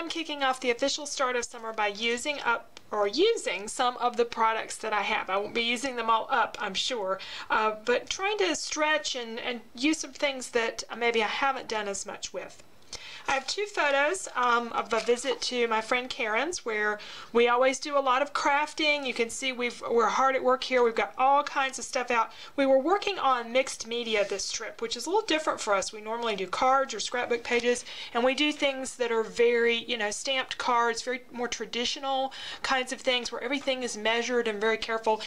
I'm kicking off the official start of summer by using some of the products that I have. I won't be using them all up, I'm sure, but trying to stretch and use some things that maybe I haven't done as much with. I have two photos of a visit to my friend Karen's where we always do a lot of crafting. You can see we're hard at work here. We've got all kinds of stuff out. We were working on mixed media this trip, which is a little different for us. We normally do cards or scrapbook pages, and we do things that are very, you know, stamped cards, very more traditional kinds of things where everything is measured and very careful.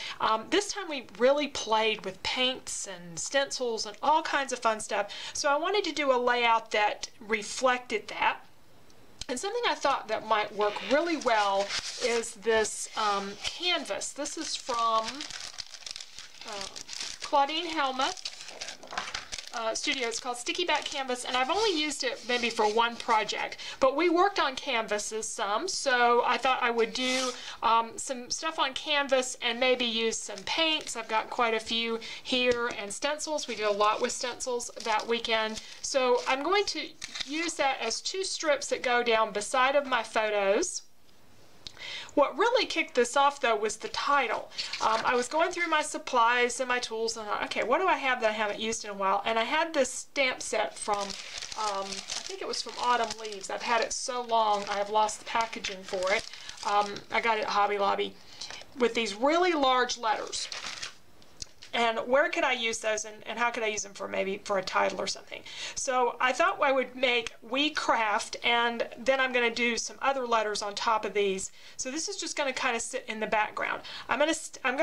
This time we really played with paints and stencils and all kinds of fun stuff. So I wanted to do a layout that reflected that. And something I thought that might work really well is this canvas. This is from Claudine Helmuth Studio. It's called Sticky Back Canvas, and I've only used it maybe for one project, but we worked on canvases some, so I thought I would do some stuff on canvas and maybe use some paints. I've got quite a few here, and stencils. We did a lot with stencils that weekend, so I'm going to use that as two strips that go down beside of my photos. What really kicked this off, though, was the title. I was going through my supplies and my tools, and I thought, okay, what do I have that I haven't used in a while? And I had this stamp set from, I think it was from Autumn Leaves. I've had it so long, I have lost the packaging for it. I got it at Hobby Lobby with these really large letters. And where could I use those, and how could I use them for maybe for a title or something? So I thought I would make We Craft, and then I'm going to do some other letters on top of these. So this is just going to kind of sit in the background. I'm going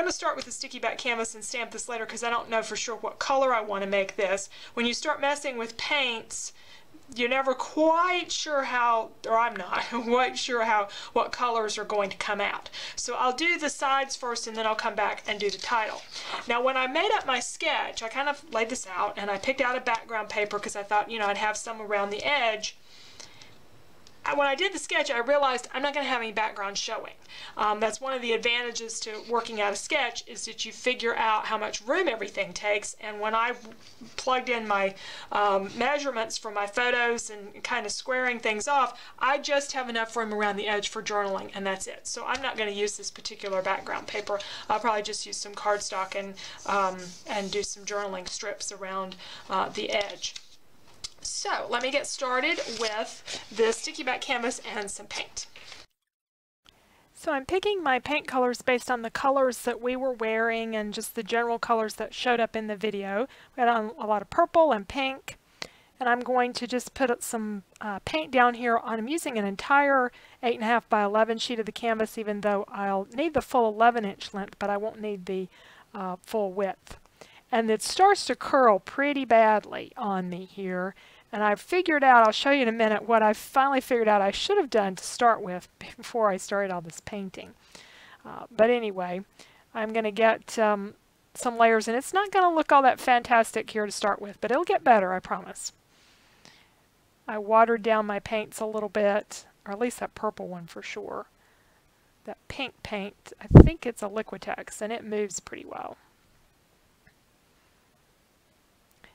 to start with the sticky back canvas and stamp this later because I don't know for sure what color I want to make this. When you start messing with paints, you're never quite sure how, or I'm not quite sure what colors are going to come out. So I'll do the sides first, and then I'll come back and do the title. Now when I made up my sketch, I kind of laid this out, and I picked out a background paper because I thought, you know, I'd have some around the edge. When I did the sketch, I realized I'm not going to have any background showing. That's one of the advantages to working out a sketch, is that you figure out how much room everything takes. And when I plugged in my measurements for my photos and kind of squaring things off, I just have enough room around the edge for journaling, and that's it. So I'm not going to use this particular background paper. I'll probably just use some cardstock and do some journaling strips around the edge. So let me get started with the sticky back canvas and some paint. So I'm picking my paint colors based on the colors that we were wearing and just the general colors that showed up in the video. We had on a lot of purple and pink, and I'm going to just put some paint down here. I'm using an entire 8.5 by 11 sheet of the canvas, even though I'll need the full 11-inch length, but I won't need the full width. And it starts to curl pretty badly on me here. And I've figured out, I'll show you in a minute, what I've finally figured out I should have done to start with before I started all this painting. But anyway, I'm going to get some layers, and it's not going to look all that fantastic here to start with, but it'll get better, I promise. I watered down my paints a little bit, or at least that purple one for sure. That pink paint, I think it's a Liquitex, and it moves pretty well.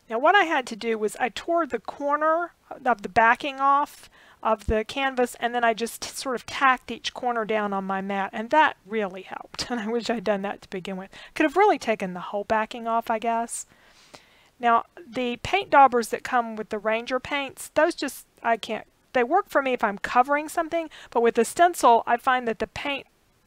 Now what I had to do was I tore the corner of the backing off of the canvas, and then I just sort of tacked each corner down on my mat, and that really helped. And I wish I'd done that to begin with. Could have really taken the whole backing off, I guess. Now the paint daubers that come with the Ranger paints, those just, I can't, they work for me if I'm covering something, but with the stencil I find that the paint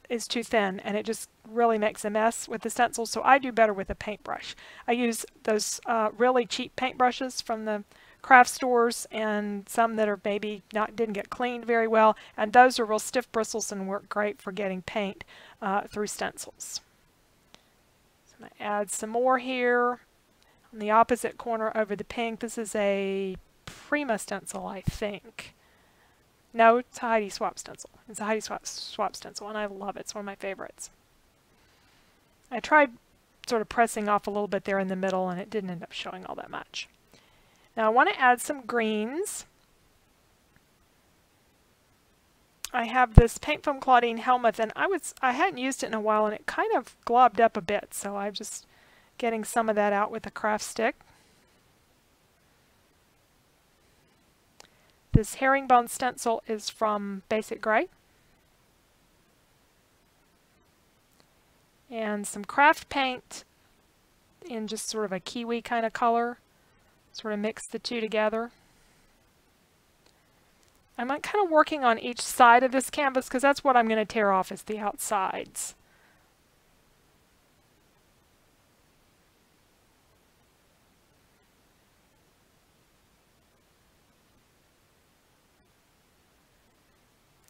is too thin and it just really makes a mess with the stencil, so I do better with a paintbrush. I use those really cheap paintbrushes from the craft stores, and some that are maybe didn't get cleaned very well, and those are real stiff bristles and work great for getting paint through stencils. So I'm going to add some more here on the opposite corner over the pink. This is a Prima stencil, I think. No, it's a Heidi Swap stencil. It's a Heidi Swap stencil, and I love it. It's one of my favorites. I tried sort of pressing off a little bit there in the middle, and it didn't end up showing all that much. Now I want to add some greens. I have this paint from Claudine Helmuth, and I hadn't used it in a while, and it kind of globbed up a bit, so I'm just getting some of that out with a craft stick. This herringbone stencil is from Basic Gray. And some craft paint in just sort of a kiwi kind of color. Sort of mix the two together. I'm kind of working on each side of this canvas because that's what I'm going to tear off is the outsides.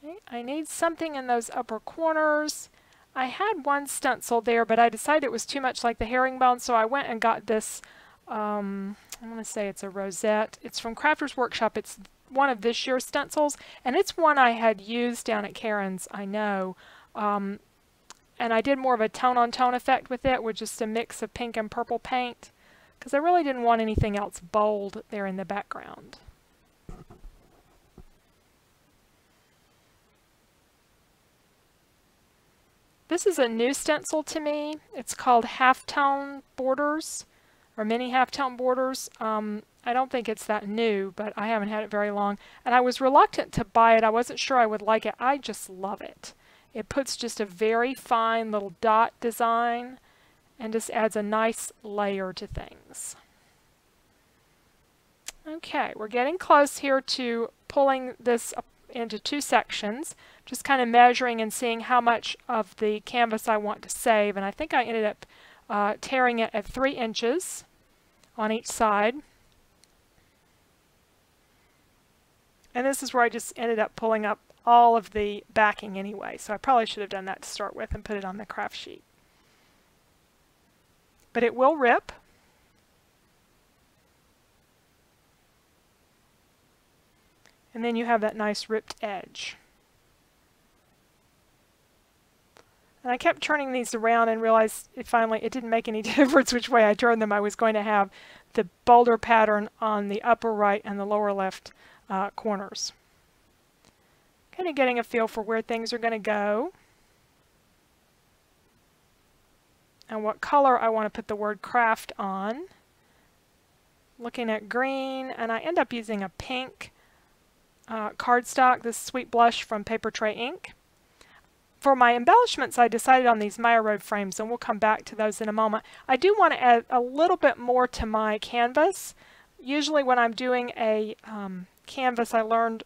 Okay, I need something in those upper corners. I had one stencil there, but I decided it was too much like the herringbone, so I went and got this, I'm going to say it's a rosette. It's from Crafters Workshop. It's one of this year's stencils, and it's one I had used down at Karen's, I know. And I did more of a tone-on-tone effect with it, with just a mix of pink and purple paint, because I really didn't want anything else bold there in the background. This is a new stencil to me. It's called Halftone Borders, or Mini Halftone Borders. I don't think it's that new, but I haven't had it very long. And I was reluctant to buy it. I wasn't sure I would like it. I just love it. It puts just a very fine little dot design and just adds a nice layer to things. Okay, we're getting close here to pulling this up into two sections, just kind of measuring and seeing how much of the canvas I want to save. And I think I ended up tearing it at 3 inches on each side. And this is where I just ended up pulling up all of the backing anyway, so I probably should have done that to start with and put it on the craft sheet. But it will rip. And then you have that nice ripped edge. And I kept turning these around and realized it didn't make any difference which way I turned them. I was going to have the boulder pattern on the upper right and the lower left corners. Kind of getting a feel for where things are going to go and what color I want to put the word craft on. Looking at green, and I end up using a pink cardstock, this Sweet Blush from Paper Tray Ink. For my embellishments, I decided on these Maya Road frames, and we'll come back to those in a moment. I do want to add a little bit more to my canvas. Usually when I'm doing a canvas, I learned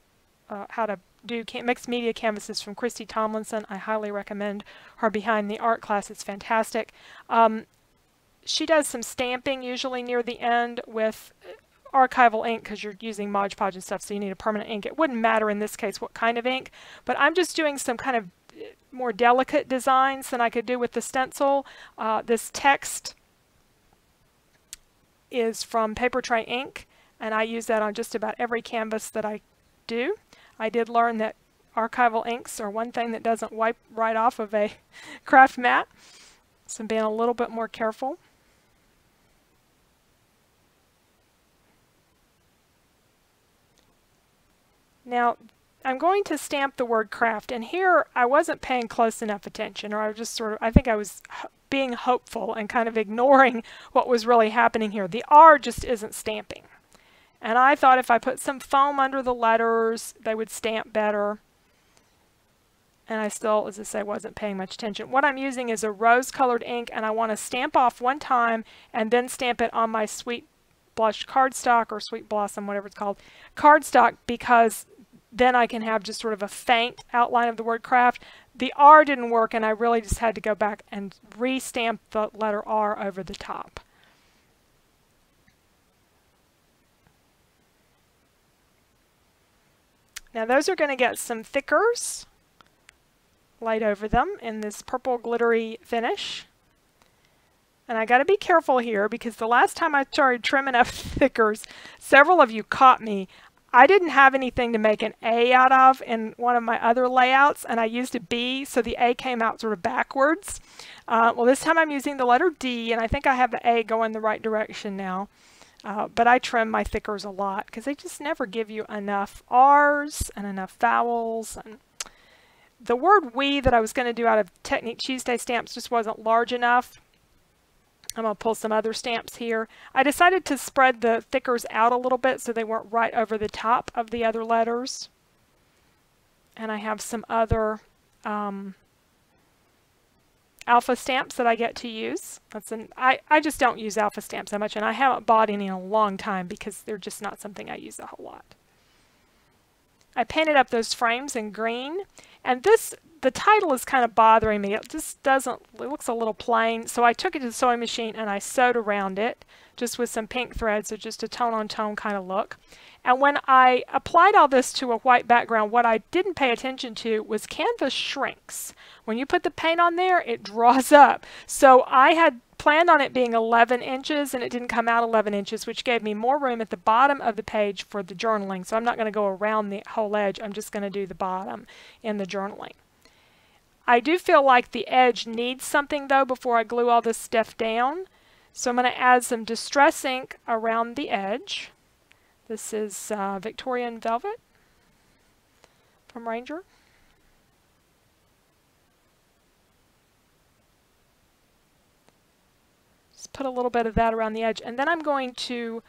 how to do mixed media canvases from Christy Tomlinson. I highly recommend her Behind the Art class. It's fantastic. She does some stamping usually near the end with archival ink because you're using Mod Podge and stuff, so you need a permanent ink. It wouldn't matter in this case what kind of ink, but I'm just doing some kind of more delicate designs than I could do with the stencil. This text is from Paper Tray Ink, and I use that on just about every canvas that I do. I did learn that archival inks are one thing that doesn't wipe right off of a craft mat, so I'm being a little bit more careful. Now, I'm going to stamp the word craft, and here I wasn't paying close enough attention, or I was just I think I was being hopeful and kind of ignoring what was really happening here. The R just isn't stamping. And I thought if I put some foam under the letters, they would stamp better. And I still, as I say, wasn't paying much attention. What I'm using is a rose-colored ink, and I want to stamp off one time and then stamp it on my Sweet Blush cardstock, or Sweet Blossom, whatever it's called, cardstock, because then I can have just sort of a faint outline of the word craft. The R didn't work, and I really just had to go back and re-stamp the letter R over the top. Now those are going to get some thickers laid over them in this purple glittery finish. And I got to be careful here because the last time I started trimming up thickers, several of you caught me. I didn't have anything to make an A out of in one of my other layouts, and I used a B, so the A came out sort of backwards. Well, this time I'm using the letter D, and I think I have the A going the right direction now. But I trim my thickers a lot because they just never give you enough R's and enough vowels. And the word we that I was going to do out of Technique Tuesday stamps just wasn't large enough. I'm going to pull some other stamps here. I decided to spread the thickers out a little bit so they weren't right over the top of the other letters. And I have some other alpha stamps that I get to use. I just don't use alpha stamps that much, and I haven't bought any in a long time because they're just not something I use a whole lot. I painted up those frames in green, and the title is kind of bothering me. It just doesn't, it looks a little plain, so I took it to the sewing machine and I sewed around it just with some pink thread, so just a tone-on-tone kind of look. And when I applied all this to a white background, what I didn't pay attention to was canvas shrinks. When you put the paint on there, it draws up. So I had planned on it being 11 inches, and it didn't come out 11 inches, which gave me more room at the bottom of the page for the journaling. So I'm not going to go around the whole edge. I'm just going to do the bottom in the journaling. I do feel like the edge needs something, though, before I glue all this stuff down. So I'm going to add some Distress ink around the edge. This is Victorian Velvet from Ranger. Just put a little bit of that around the edge. And then I'm going to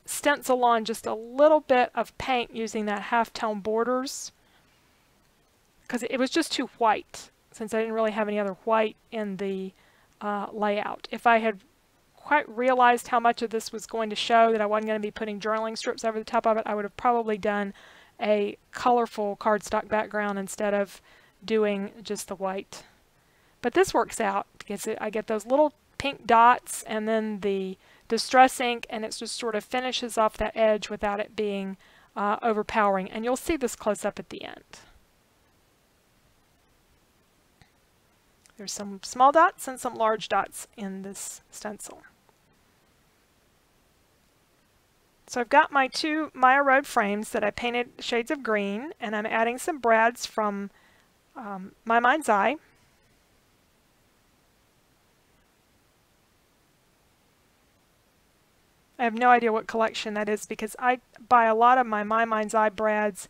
stencil on just a little bit of paint using that halftone borders, because it was just too white, since I didn't really have any other white in the layout. If I had quite realized how much of this was going to show, that I wasn't going to be putting journaling strips over the top of it, I would have probably done a colorful cardstock background instead of doing just the white. But this works out because I get those little pink dots and then the Distress ink, and it just sort of finishes off that edge without it being overpowering. And you'll see this close up at the end. There's some small dots and some large dots in this stencil. So I've got my two Maya Road frames that I painted shades of green, and I'm adding some brads from My Mind's Eye. I have no idea what collection that is because I buy a lot of my Mind's Eye brads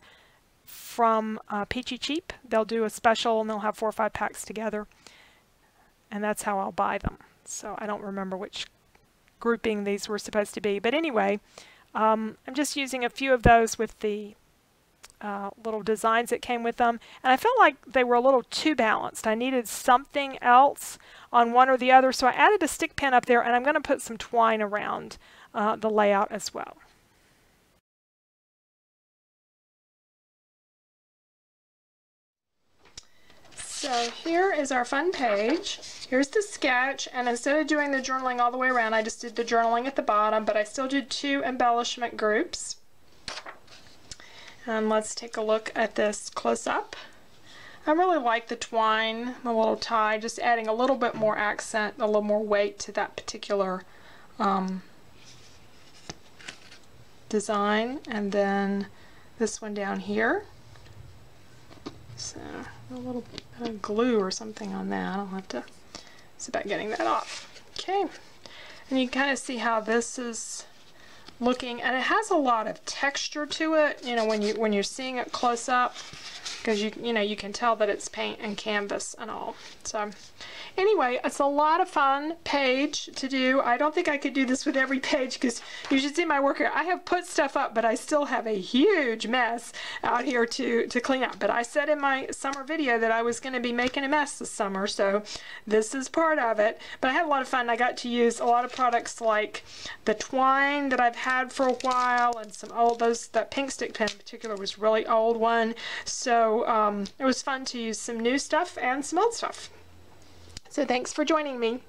from Peachy Cheap. They'll do a special and they'll have 4 or 5 packs together, and that's how I'll buy them. So I don't remember which grouping these were supposed to be, but anyway, I'm just using a few of those with the little designs that came with them, and I felt like they were a little too balanced. I needed something else on one or the other, so I added a stick pin up there, and I'm going to put some twine around the layout as well. So here is our fun page. Here's the sketch, and instead of doing the journaling all the way around, I just did the journaling at the bottom, but I still did 2 embellishment groups. And let's take a look at this close up. I really like the twine, the little tie, just adding a little bit more accent, a little more weight to that particular design. And then this one down here. So a little bit of glue or something on that. I'll have to see about getting that off. Okay, and you can kind of see how this is looking, and it has a lot of texture to it. You know, when you're seeing it close up, because you know you can tell that it's paint and canvas and all. So anyway, it's a lot of fun page to do. I don't think I could do this with every page because you should see my work here. I have put stuff up, but I still have a huge mess out here to clean up. But I said in my summer video that I was going to be making a mess this summer, so this is part of it. But I had a lot of fun. I got to use a lot of products like the twine that I've had for a while, and some old, that pink stick pen in particular was a really old one. So it was fun to use some new stuff and some old stuff. So thanks for joining me.